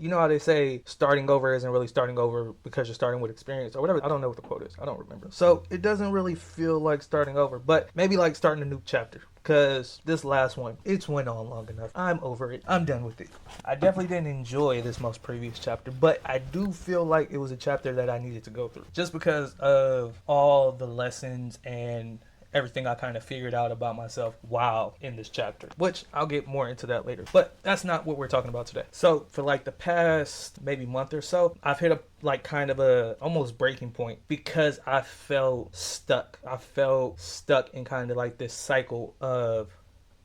You know how they say starting over isn't really starting over because you're starting with experience or whatever. I don't know what the quote is. I don't remember. So it doesn't really feel like starting over, but maybe like starting a new chapter. Because this last one, it's went on long enough. I'm over it. I'm done with it. I definitely didn't enjoy this most previous chapter, but I do feel like it was a chapter that I needed to go through. Just because of all the lessons and everything I kind of figured out about myself while in this chapter, which I'll get more into that later. But that's not what we're talking about today. So for like the past maybe month or so, I've hit a like kind of a almost breaking point because I felt stuck. I felt stuck in kind of like this cycle of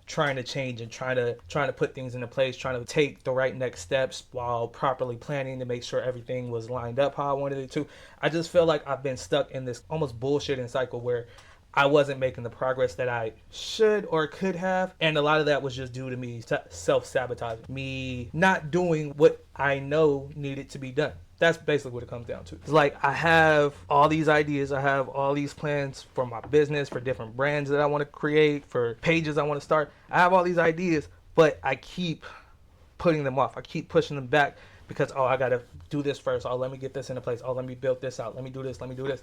trying to change and trying to put things into place, trying to take the right next steps while properly planning to make sure everything was lined up how I wanted it to. I just feel like I've been stuck in this almost bullshitting cycle where I wasn't making the progress that I should or could have. And a lot of that was just due to me self-sabotaging, me not doing what I know needed to be done. That's basically what it comes down to. It's like I have all these ideas, I have all these plans for my business, for different brands that I want to create, for pages I want to start. I have all these ideas, but I keep putting them off. I keep pushing them back because, oh, I got to do this first. Oh, let me get this into place. Oh, let me build this out. Let me do this. Let me do this.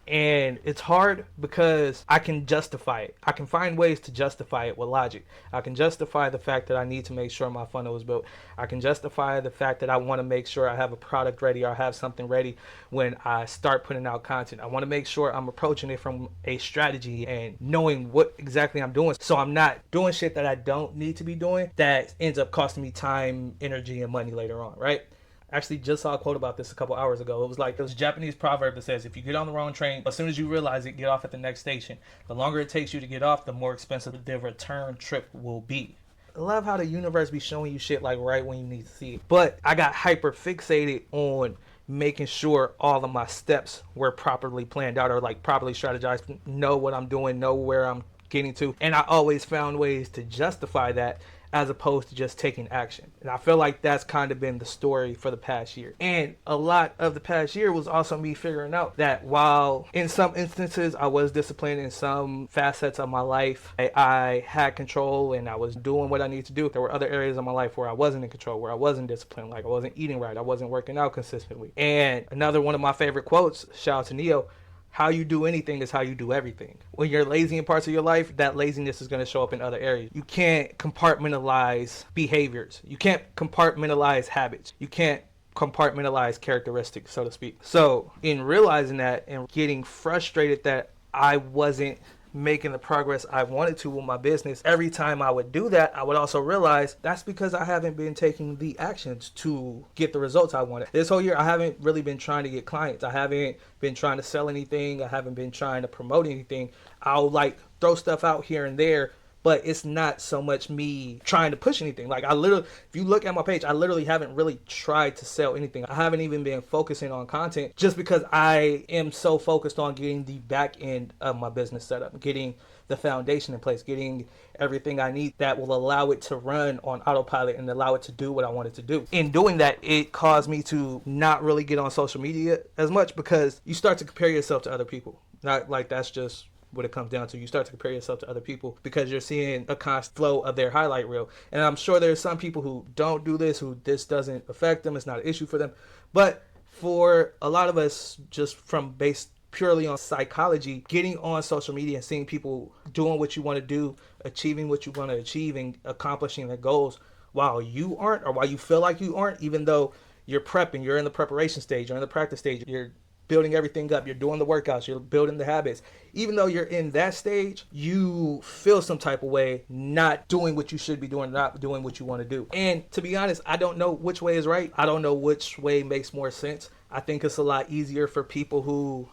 And it's hard because I can justify it. I can find ways to justify it with logic. I can justify the fact that I need to make sure my funnel is built. I can justify the fact that I want to make sure I have a product ready or I have something ready when I start putting out content. I want to make sure I'm approaching it from a strategy and knowing what exactly I'm doing. So I'm not doing shit that I don't need to be doing that ends up costing me time, energy, and money later on, right? Actually just saw a quote about this a couple hours ago. It was like, there's a Japanese proverb that says, if you get on the wrong train, as soon as you realize it, get off at the next station. The longer it takes you to get off, the more expensive the return trip will be. I love how the universe be showing you shit like right when you need to see it. But I got hyper fixated on making sure all of my steps were properly planned out or like properly strategized, know what I'm doing, know where I'm getting to. And I always found ways to justify that as opposed to just taking action. And I feel like that's kind of been the story for the past year. And a lot of the past year was also me figuring out that while in some instances I was disciplined in some facets of my life, I had control and I was doing what I needed to do, there were other areas of my life where I wasn't in control, where I wasn't disciplined, like I wasn't eating right, I wasn't working out consistently. And another one of my favorite quotes, shout out to Neo, how you do anything is how you do everything. When you're lazy in parts of your life, that laziness is going to show up in other areas. You can't compartmentalize behaviors. You can't compartmentalize habits. You can't compartmentalize characteristics, so to speak. So in realizing that and getting frustrated that I wasn't making the progress I wanted to with my business, every time I would do that, I would also realize that's because I haven't been taking the actions to get the results I wanted. This whole year, I haven't really been trying to get clients. I haven't been trying to sell anything. I haven't been trying to promote anything. I'll like throw stuff out here and there, but it's not so much me trying to push anything. Like I literally, if you look at my page, I literally haven't really tried to sell anything. I haven't even been focusing on content just because I am so focused on getting the back end of my business set up, getting the foundation in place, getting everything I need that will allow it to run on autopilot and allow it to do what I want it to do. In doing that, it caused me to not really get on social media as much because you start to compare yourself to other people. Not like that's just what it comes down to. You start to compare yourself to other people because you're seeing a constant flow of their highlight reel. And I'm sure there's some people who don't do this, who this doesn't affect them, it's not an issue for them. But for a lot of us, just from based purely on psychology, getting on social media and seeing people doing what you want to do, achieving what you want to achieve and accomplishing their goals while you aren't, or while you feel like you aren't, even though you're prepping, you're in the preparation stage, you're in the practice stage, you're building everything up, you're doing the workouts, you're building the habits. Even though you're in that stage, you feel some type of way not doing what you should be doing, not doing what you want to do. And to be honest, I don't know which way is right. I don't know which way makes more sense. I think it's a lot easier for people who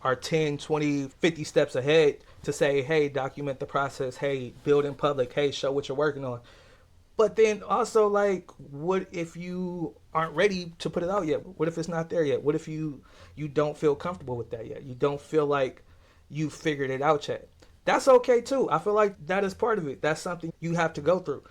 are 10, 20, 50 steps ahead to say, hey, document the process, hey, build in public, hey, show what you're working on. But then also, like, what if you aren't ready to put it out yet? What if it's not there yet? What if you don't feel comfortable with that yet? You don't feel like you figured it out yet? That's okay too. I feel like that is part of it. That's something you have to go through.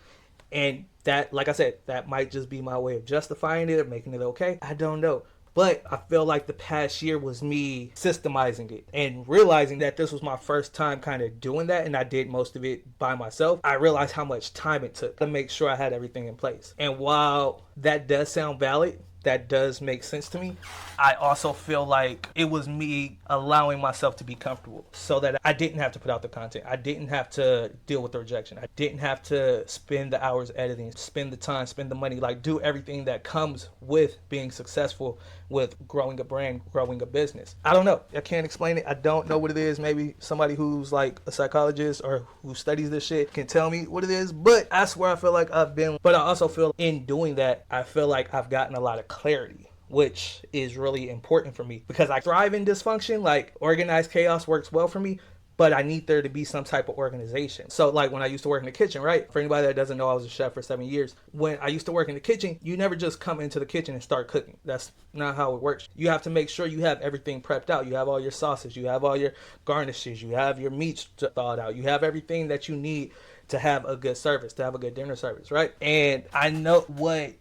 And that, like I said, that might just be my way of justifying it or making it okay. I don't know. But I feel like the past year was me systemizing it and realizing that this was my first time kind of doing that, and I did most of it by myself. I realized how much time it took to make sure I had everything in place. And while that does sound valid, that does make sense to me, I also feel like it was me allowing myself to be comfortable so that I didn't have to put out the content. I didn't have to deal with the rejection. I didn't have to spend the hours editing, spend the time, spend the money, like do everything that comes with being successful with growing a brand, growing a business. I don't know. I can't explain it. I don't know what it is. Maybe somebody who's like a psychologist or who studies this shit can tell me what it is, but that's where I feel like I've been. But I also feel in doing that, I feel like I've gotten a lot of clarity, which is really important for me because I thrive in dysfunction. Like organized chaos works well for me, but I need there to be some type of organization. So like when I used to work in the kitchen, right? For anybody that doesn't know, I was a chef for 7 years. When I used to work in the kitchen, you never just come into the kitchen and start cooking. That's not how it works. You have to make sure you have everything prepped out. You have all your sauces, you have all your garnishes, you have your meats thawed out, you have everything that you need to have a good service, to have a good dinner service, right? And I know what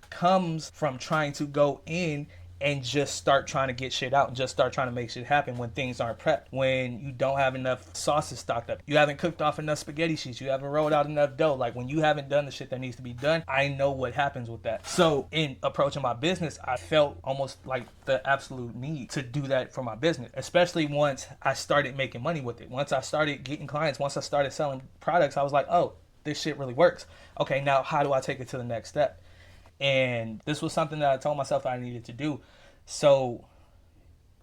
comes from trying to go in and just start trying to get shit out and just start trying to make shit happen when things aren't prepped, when you don't have enough sauces stocked up, you haven't cooked off enough spaghetti sheets, you haven't rolled out enough dough. Like when you haven't done the shit that needs to be done, I know what happens with that. So in approaching my business, I felt almost like the absolute need to do that for my business, especially once I started making money with it. Once I started getting clients, once I started selling products, I was like, oh, this shit really works. Okay, now how do I take it to the next step? And this was something that I told myself I needed to do. So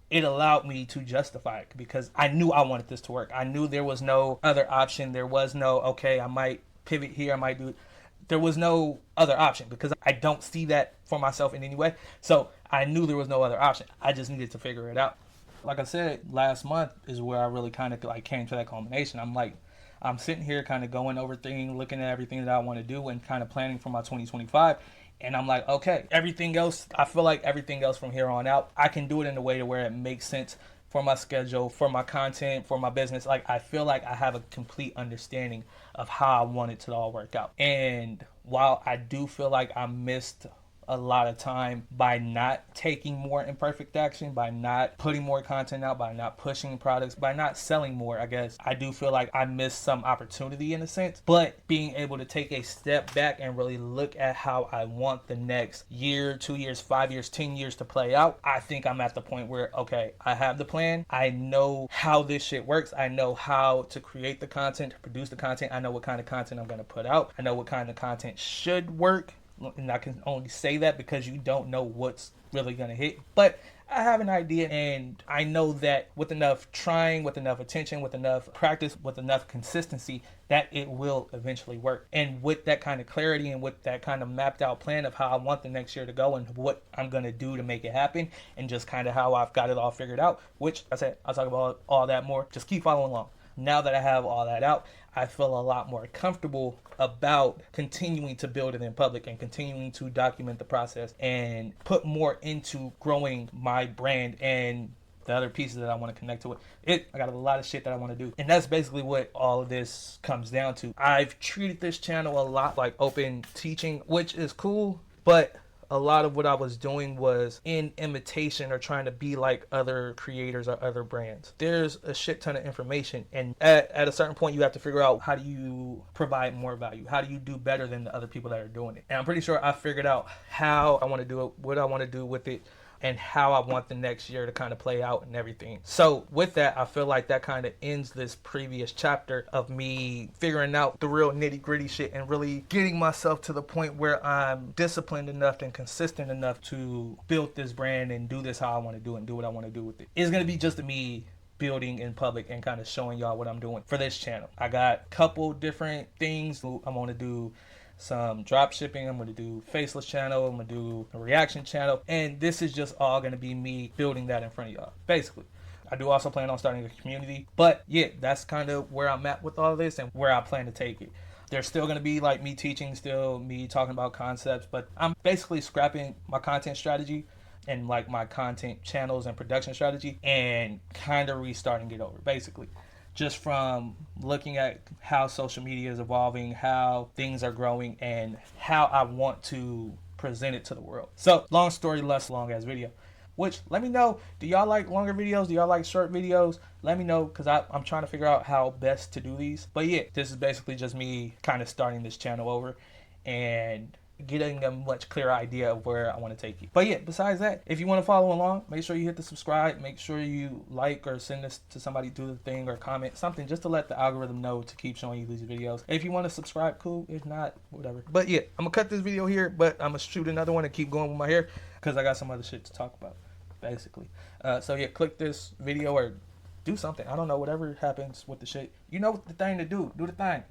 it allowed me to justify it because I knew I wanted this to work. I knew there was no other option. There was no, okay, I might pivot here, I might do it. There was no other option because I don't see that for myself in any way. So I knew there was no other option. I just needed to figure it out. Like I said, last month is where I really kind of like came to that culmination. I'm sitting here kind of going over things, looking at everything that I want to do and kind of planning for my 2025. And I'm like, okay, everything else, I feel like everything else from here on out, I can do it in a way to where it makes sense for my schedule, for my content, for my business. Like, I feel like I have a complete understanding of how I want it to all work out. And while I do feel like I missed a lot of time by not taking more imperfect action, by not putting more content out, by not pushing products, by not selling more, I guess I do feel like I missed some opportunity in a sense. But being able to take a step back and really look at how I want the next year, 2 years, 5 years, 10 years to play out, I think I'm at the point where, okay, I have the plan. I know how this shit works. I know how to create the content, to produce the content. I know what kind of content I'm going to put out. I know what kind of content should work. And I can only say that because you don't know what's really going to hit. But I have an idea, and I know that with enough trying, with enough attention, with enough practice, with enough consistency, that it will eventually work. And with that kind of clarity and with that kind of mapped out plan of how I want the next year to go and what I'm going to do to make it happen and just kind of how I've got it all figured out, which I said, I'll talk about all that more. Just keep following along. Now that I have all that out, I feel a lot more comfortable about continuing to build it in public and continuing to document the process and put more into growing my brand and the other pieces that I want to connect to it. I got a lot of shit that I want to do. And that's basically what all of this comes down to. I've treated this channel a lot like open teaching, which is cool, but a lot of what I was doing was in imitation or trying to be like other creators or other brands. There's a shit ton of information, and at a certain point you have to figure out how do you provide more value? How do you do better than the other people that are doing it? And I'm pretty sure I figured out how I want to do it, what I want to do with it, and how I want the next year to kind of play out and everything. So with that, I feel like that kind of ends this previous chapter of me figuring out the real nitty gritty shit and really getting myself to the point where I'm disciplined enough and consistent enough to build this brand and do this how I want to do it and do what I want to do with it. It's going to be just me building in public and kind of showing y'all what I'm doing for this channel. I got a couple different things I'm going to do. Some drop shipping, I'm going to do faceless channel, I'm going to do a reaction channel, and this is just all going to be me building that in front of y'all, basically. I do also plan on starting a community, but yeah, that's kind of where I'm at with all this and where I plan to take it. There's still going to be like me teaching, still me talking about concepts, but I'm basically scrapping my content strategy and like my content channels and production strategy and kind of restarting it over, basically. Just from looking at how social media is evolving, how things are growing, and how I want to present it to the world. So, long story, less long ass video. Which, let me know, do y'all like longer videos? Do y'all like short videos? Let me know, because I'm trying to figure out how best to do these. But yeah, this is basically just me kind of starting this channel over and getting a much clearer idea of where I want to take you. But yeah, besides that, if you want to follow along, make sure you hit the subscribe. Make sure you like or send this to somebody, do the thing, or comment something just to let the algorithm know to keep showing you these videos. If you want to subscribe, cool. If not, whatever. But yeah, I'm gonna cut this video here, but I'm gonna shoot another one and keep going with my hair because I got some other shit to talk about, basically. So yeah, click this video or do something. I don't know, whatever happens with the shit. You know the thing to do. Do the thing.